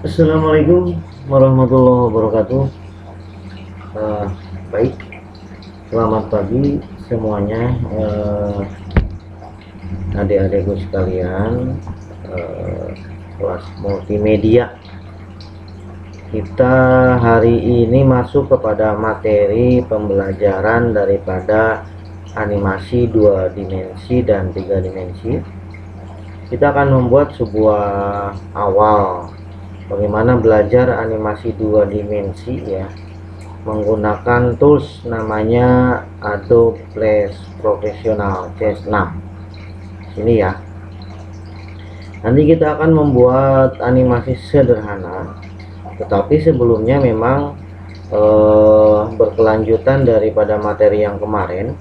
Assalamualaikum warahmatullahi wabarakatuh. Eh, Baik, selamat pagi semuanya, adik-adikku sekalian, kelas multimedia. Kita hari ini masuk kepada materi pembelajaran daripada animasi 2 dimensi dan 3 dimensi. Kita akan membuat sebuah awal bagaimana belajar animasi 2 dimensi ya, menggunakan tools namanya Adobe Flash Professional CS6 ini ya. Nanti kita akan membuat animasi sederhana, tetapi sebelumnya memang berkelanjutan daripada materi yang kemarin.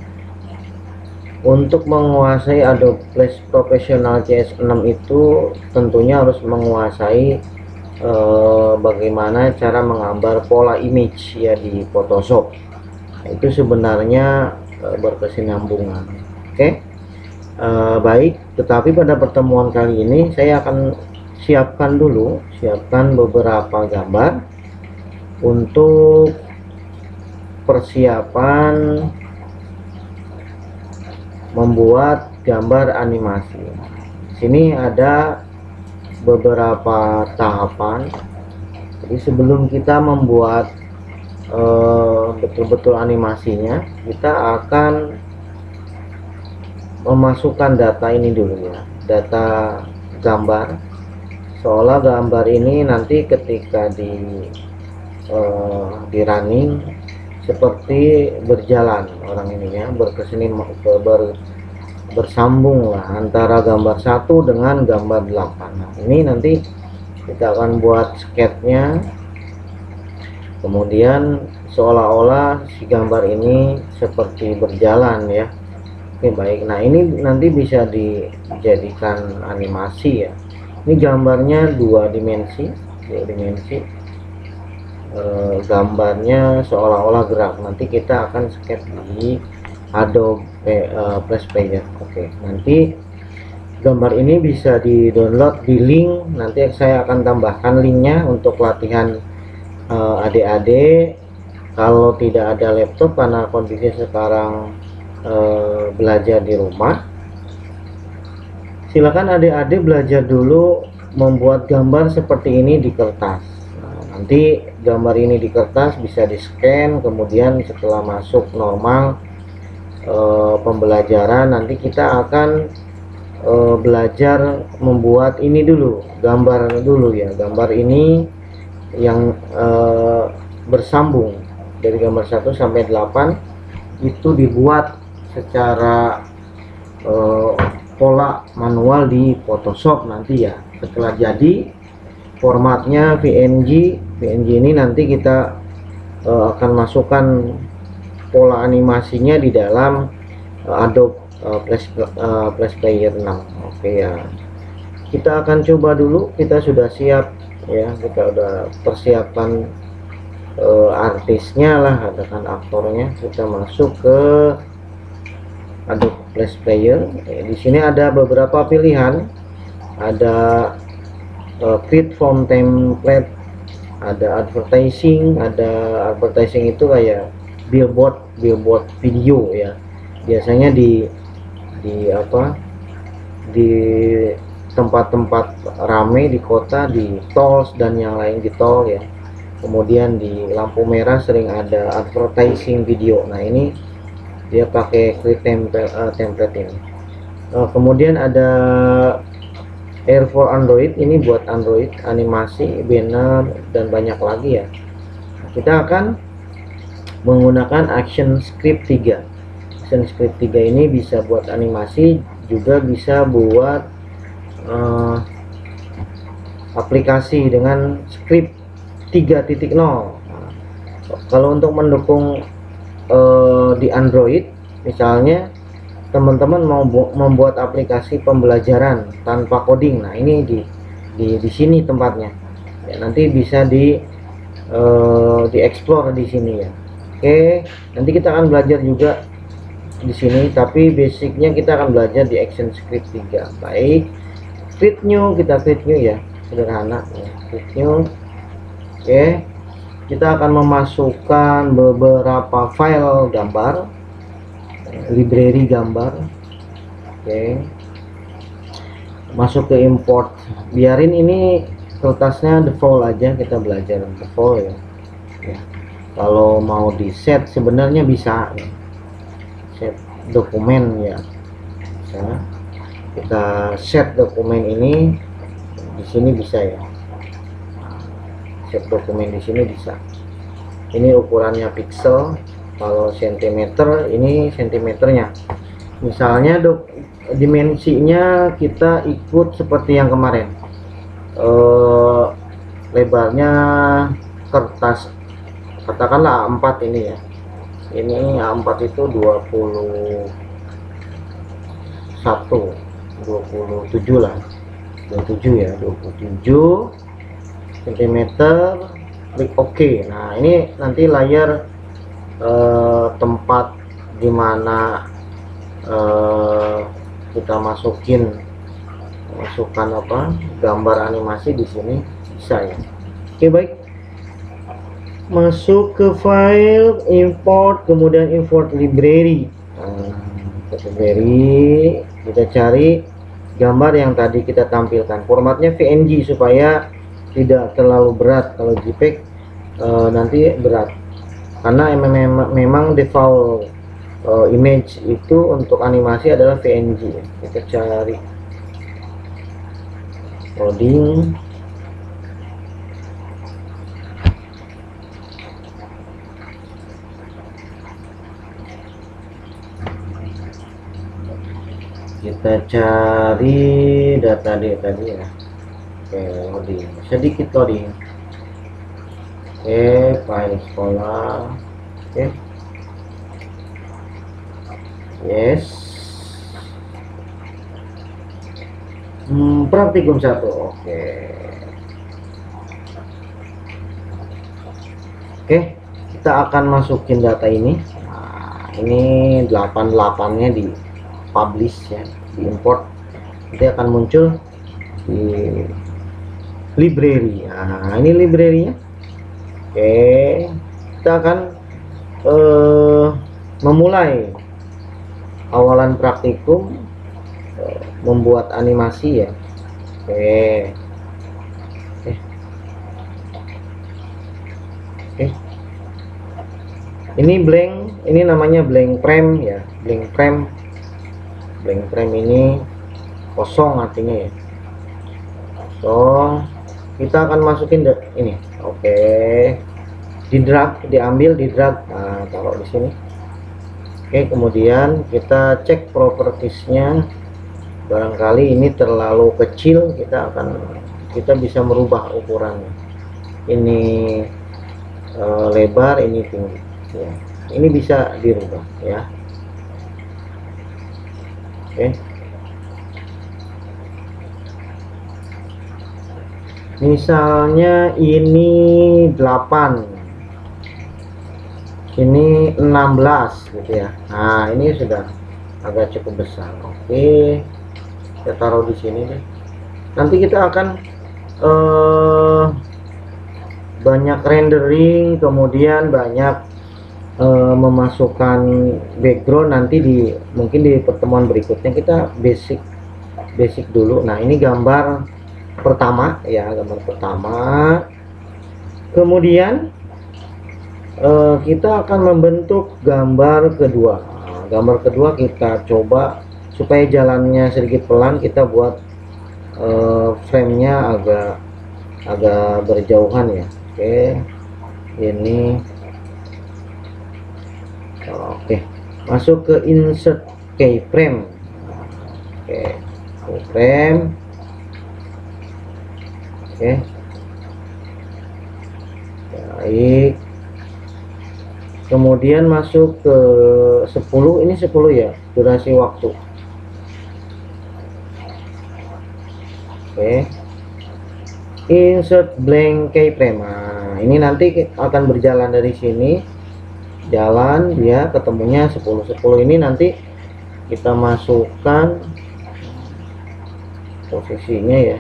Untuk menguasai Adobe Flash Professional CS6 itu tentunya harus menguasai bagaimana cara menggambar pola image ya di Photoshop. Itu sebenarnya berkesinambungan. Oke. Baik, tetapi pada pertemuan kali ini saya akan siapkan beberapa gambar untuk persiapan membuat gambar animasi. Di sini ada beberapa tahapan. Jadi sebelum kita membuat betul-betul animasinya, kita akan memasukkan data ini dulu ya, data gambar, seolah gambar ini nanti ketika di running seperti berjalan orang ininya, bersambung lah antara gambar 1 dengan gambar 8. Nah, ini nanti kita akan buat sketnya, kemudian seolah-olah si gambar ini seperti berjalan ya. Oke, baik. Nah, ini nanti bisa dijadikan animasi ya. Ini gambarnya 2 dimensi, gambarnya seolah-olah gerak. Nanti kita akan sketch di Adobe Flash Player. Oke, nanti gambar ini bisa di download di link, nanti saya akan tambahkan linknya untuk latihan adik-adik. Kalau tidak ada laptop karena kondisi sekarang belajar di rumah, silakan adik-adik belajar dulu membuat gambar seperti ini di kertas. Nanti gambar ini di kertas bisa di scan, kemudian setelah masuk normal pembelajaran nanti kita akan belajar membuat ini dulu, gambar dulu ya, gambar ini yang bersambung dari gambar 1 sampai 8 itu dibuat secara pola manual di Photoshop nanti ya. Setelah jadi formatnya PNG ini nanti kita akan masukkan pola animasinya di dalam Adobe Flash Player 6. Oke ya, kita akan coba dulu. Kita sudah siap ya, kita udah persiapan artisnya lah, katakan aktornya. Kita masuk ke Adobe Flash Player. Di sini ada beberapa pilihan, ada create from template, ada advertising. Itu kayak billboard video ya, biasanya di tempat-tempat rame di kota, di tol dan yang lain di tol ya. Kemudian di lampu merah sering ada advertising video. Nah, ini dia pakai create template ini. Kemudian ada Air for Android, ini buat Android, animasi, banner, dan banyak lagi ya. Kita akan menggunakan Action Script 3. Action Script 3 ini bisa buat animasi, juga bisa buat aplikasi dengan script 3.0. Kalau untuk mendukung di Android misalnya, teman-teman mau membuat aplikasi pembelajaran tanpa coding, nah ini di sini tempatnya ya, nanti bisa di explore di sini ya. Oke, nanti kita akan belajar juga di sini, tapi basicnya kita akan belajar di Action Script 3. Baik, create new, kita create new ya, sederhana ya. new. Oke, kita akan memasukkan beberapa file gambar, library gambar. Oke, masuk ke import, biarin ini kertasnya default aja, kita belajar default ya. Kalau mau di set sebenarnya bisa ya. Set dokumen ya, bisa kita set dokumen ini di sini bisa ya, set dokumen di sini bisa. Ini ukurannya pixel, kalau sentimeter ini sentimeternya. Misalnya dimensinya kita ikut seperti yang kemarin, lebarnya kertas katakanlah A4 ini ya, ini A4 itu 27 lah, 27 ya, 27 cm, klik OK. Nah ini nanti layar tempat dimana kita masukkan apa gambar animasi di sini bisa ya. Oke, baik, masuk ke file, import, kemudian import library. Library, kita cari gambar yang tadi kita tampilkan, formatnya PNG supaya tidak terlalu berat. Kalau JPEG nanti berat, karena memang default image itu untuk animasi adalah PNG. Kita cari, loading, kita cari data tadi ya. Oke, loading, sedikit loading. Oke, file sekolah. Oke, yes. Praktikum 1. Oke, kita akan masukin data ini. Nah, ini 88-nya di publish ya, di import, nanti akan muncul di library. Nah ini library-nya. Oke, kita akan memulai awalan praktikum membuat animasi ya. Oke. Ini blank, ini namanya blank frame ya, blank frame. Blank frame ini kosong artinya ya, kosong. Kita akan masukin ini. Oke, di drag, diambil, di drag, nah taruh di sini. Oke, kemudian kita cek propertiesnya, barangkali ini terlalu kecil, kita bisa merubah ukurannya. Ini lebar, ini tinggi ya. Ini bisa dirubah ya. Oke, misalnya ini 8, ini 16 gitu ya. Nah ini sudah agak cukup besar. Oke, kita taruh di sini deh. Nanti kita akan banyak rendering, kemudian banyak memasukkan background. Nanti mungkin di pertemuan berikutnya kita basic dulu. Nah ini gambar pertama ya, gambar pertama. Kemudian kita akan membentuk gambar kedua. Nah, gambar kedua kita coba supaya jalannya sedikit pelan, kita buat frame-nya agak berjauhan ya. Oke, ini oke, masuk ke insert keyframe. Oke, keyframe. Oke, baik, kemudian masuk ke 10, ini 10 ya, durasi waktu. Oke, insert blank keyframe. Nah ini nanti akan berjalan dari sini, jalan dia ketemunya 10 ini. Nanti kita masukkan posisinya ya.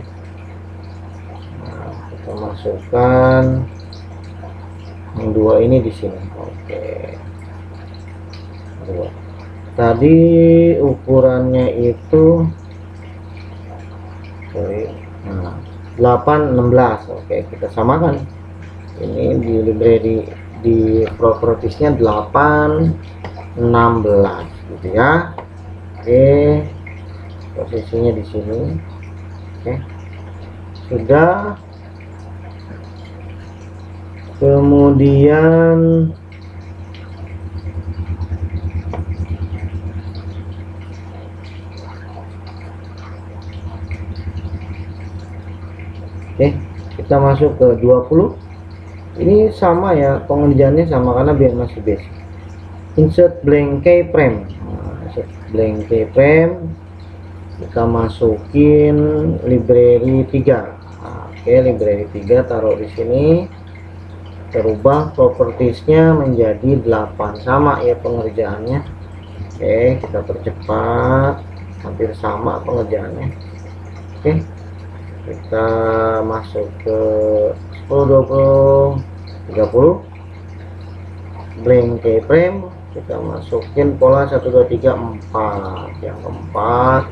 Nah, kita masukkan yang dua ini di sini. Oke, dua. Tadi ukurannya itu nah, 8 16. Oke, kita samakan. Ini di library di propertiesnya 8 16 gitu ya. Oke, posisinya di sini. Oke, sudah. Kemudian oke, kita masuk ke 20. Ini sama ya, pengerjaannya sama karena biar masih basic. Insert blank keyframe. Insert blank keyframe, kita masukin library 3. Oke, library 3 taruh di sini. Terubah propertiesnya menjadi 8, sama ya pengerjaannya. Oke, kita percepat, hampir sama pengerjaannya. Oke, kita masuk ke 10 20 30 blank keyframe, kita masukin pola 1 2 3 4, yang keempat.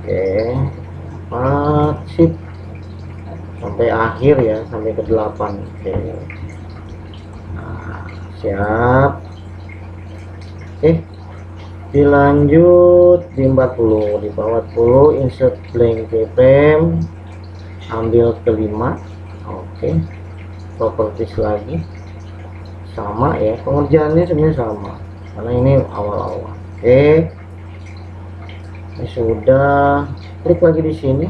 Oke, 4 sip sampai akhir ya, sampai ke 8. Oke, nah, siap. Oke, dilanjut di 40. Di bawah 40 insert blank keyframe, ambil ke 5. Oke, properties lagi sama ya, pengerjaannya sebenarnya sama karena ini awal-awal. Oke, ini sudah. Klik lagi di sini,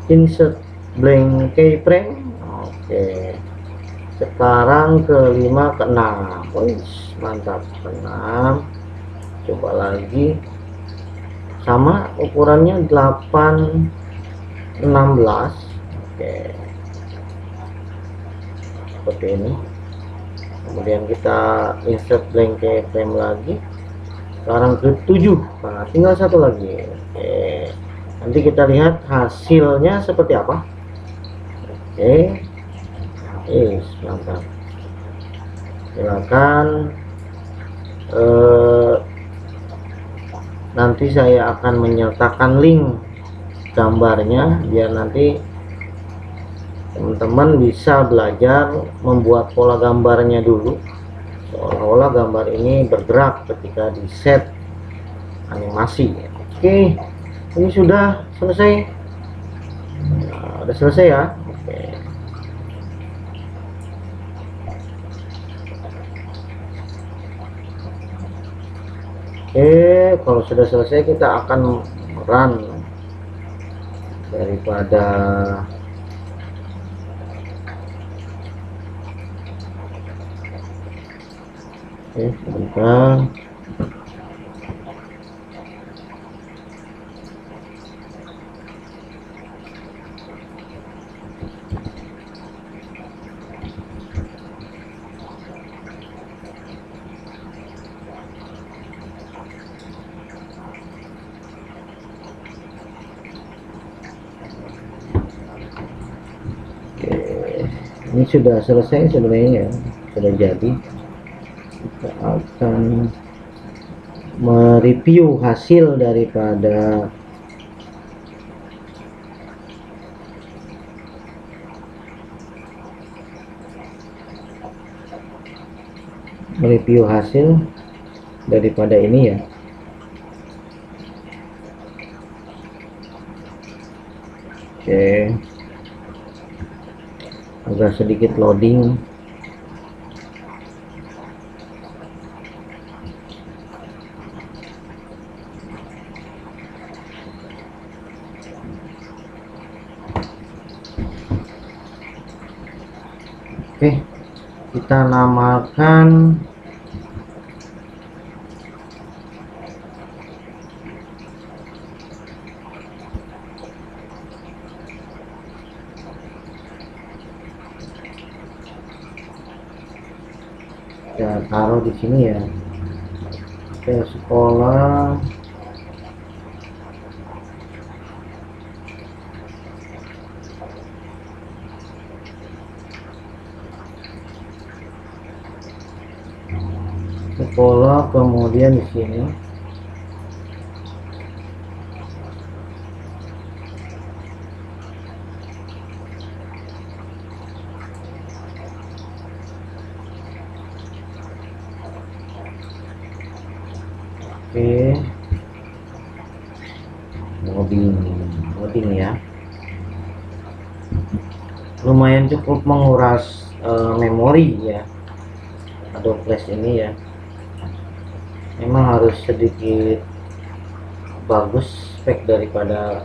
insert blank keyframe. Oke, sekarang ke 5 ke 6. Mantap, ke 6. Coba lagi, sama ukurannya 8 16. Oke, seperti ini. Kemudian kita insert blank keyframe lagi, sekarang ke 7. Nah, tinggal satu lagi. Oke, nanti kita lihat hasilnya seperti apa. Oke, mantap. Silakan. Nanti saya akan menyertakan link gambarnya biar nanti teman-teman bisa belajar membuat pola gambarnya dulu, seolah-olah gambar ini bergerak ketika di set animasi. Oke, ini sudah selesai. Nah, udah selesai ya. Oke. Oke, kalau sudah selesai kita akan run daripada sebentar. Ini sudah selesai sebenarnya ya, sudah jadi. Kita akan mereview hasil daripada ini ya. Oke, agak sedikit loading. Oke, kita namakan kita taruh di sini ya. Oke, sekolah pola, kemudian di sini oke, loading ya, lumayan cukup menguras memori ya. Adobe Flash ini ya, memang harus sedikit bagus spek daripada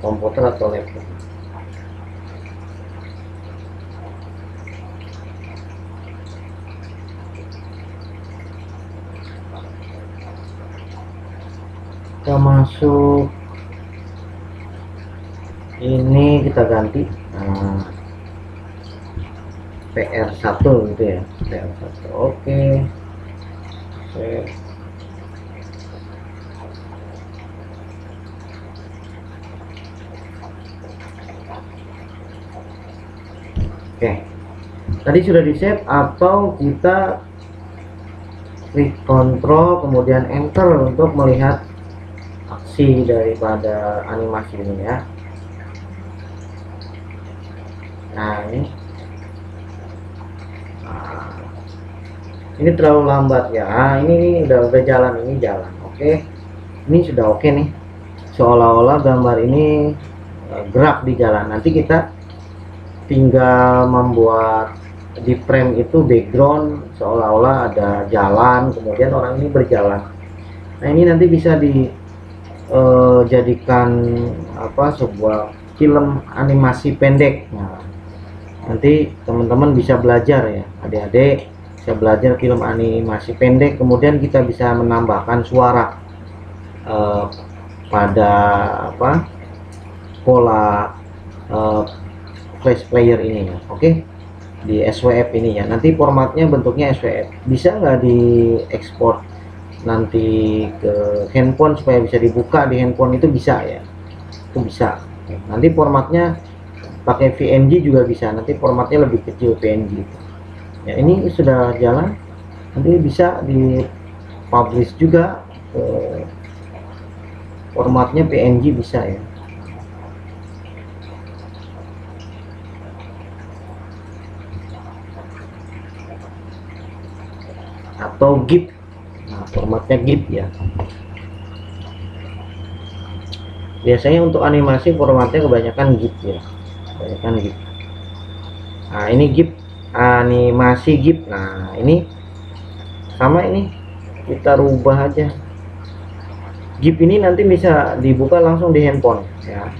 komputer atau laptop. Kita masuk ini, kita ganti PR1 gitu ya, PR1. Oke. Oke, tadi sudah di save atau kita klik Ctrl kemudian Enter untuk melihat aksi daripada animasi ini ya. Nah ini terlalu lambat ya. Ini udah jalan, ini jalan. Oke, ini sudah oke nih, seolah-olah gambar ini gerak di jalan. Nanti kita tinggal membuat di frame itu background seolah-olah ada jalan, kemudian orang ini berjalan. Nah ini nanti bisa dijadikan sebuah film animasi pendek. Nah, nanti teman-teman bisa belajar ya, adik-adik bisa belajar film animasi pendek, kemudian kita bisa menambahkan suara pada pola Flash Player ini ya. Oke, di SWF ini ya, nanti formatnya bentuknya SWF. Bisa nggak diekspor nanti ke handphone supaya bisa dibuka di handphone? Itu bisa ya, itu bisa. Nanti formatnya pakai PNG juga bisa, nanti formatnya lebih kecil PNG ya. Ini sudah jalan, nanti bisa di publish juga ke formatnya PNG bisa ya. Atau GIF, nah formatnya GIF ya. Biasanya untuk animasi formatnya kebanyakan GIF ya, kebanyakan GIF. Nah ini GIF, animasi GIF. Nah ini sama, ini kita rubah aja. GIF ini nanti bisa dibuka langsung di handphone ya,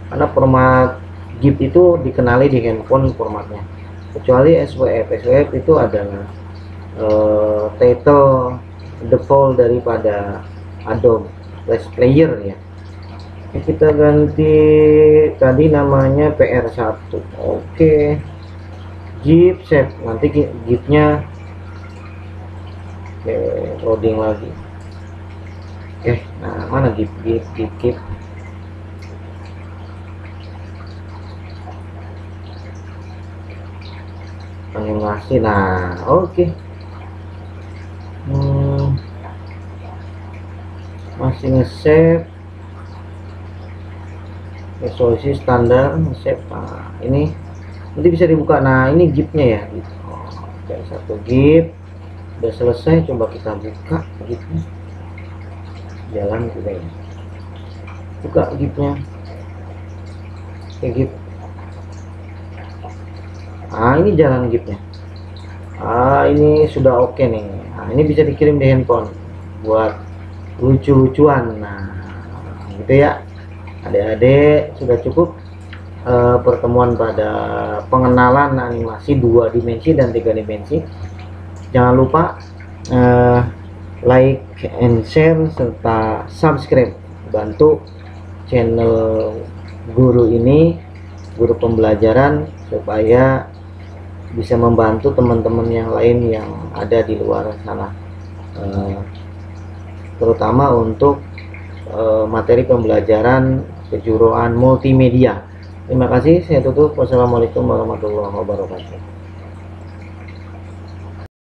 karena format GIF itu dikenali di handphone formatnya, kecuali SWF. SWF itu adalah title default daripada Adobe Flash Player ya. Kita ganti tadi namanya PR1. Oke, GIF save, nanti GIF-nya loading lagi. Oke, nah mana GIF animasi. Nah oke. Masih nge-save, resolusi standar nge-save. Nah ini nanti bisa dibuka. Nah ini GIF-nya ya gitu. Oke, satu GIF udah selesai. Coba kita buka GIF-nya, jalan juga ya, buka GIF-nya. Oke, GIF. Nah ini jalan GIF-nya. Ini sudah oke nih. Nah ini bisa dikirim di handphone buat lucu-lucuan. Nah gitu ya adik-adik, sudah cukup pertemuan pada pengenalan animasi 2 dimensi dan 3 dimensi. Jangan lupa like and share serta subscribe, bantu channel guru ini, guru pembelajaran, supaya bisa membantu teman-teman yang lain yang ada di luar sana, terutama untuk materi pembelajaran kejuruan multimedia. Terima kasih, saya tutup. Wassalamualaikum warahmatullahi wabarakatuh.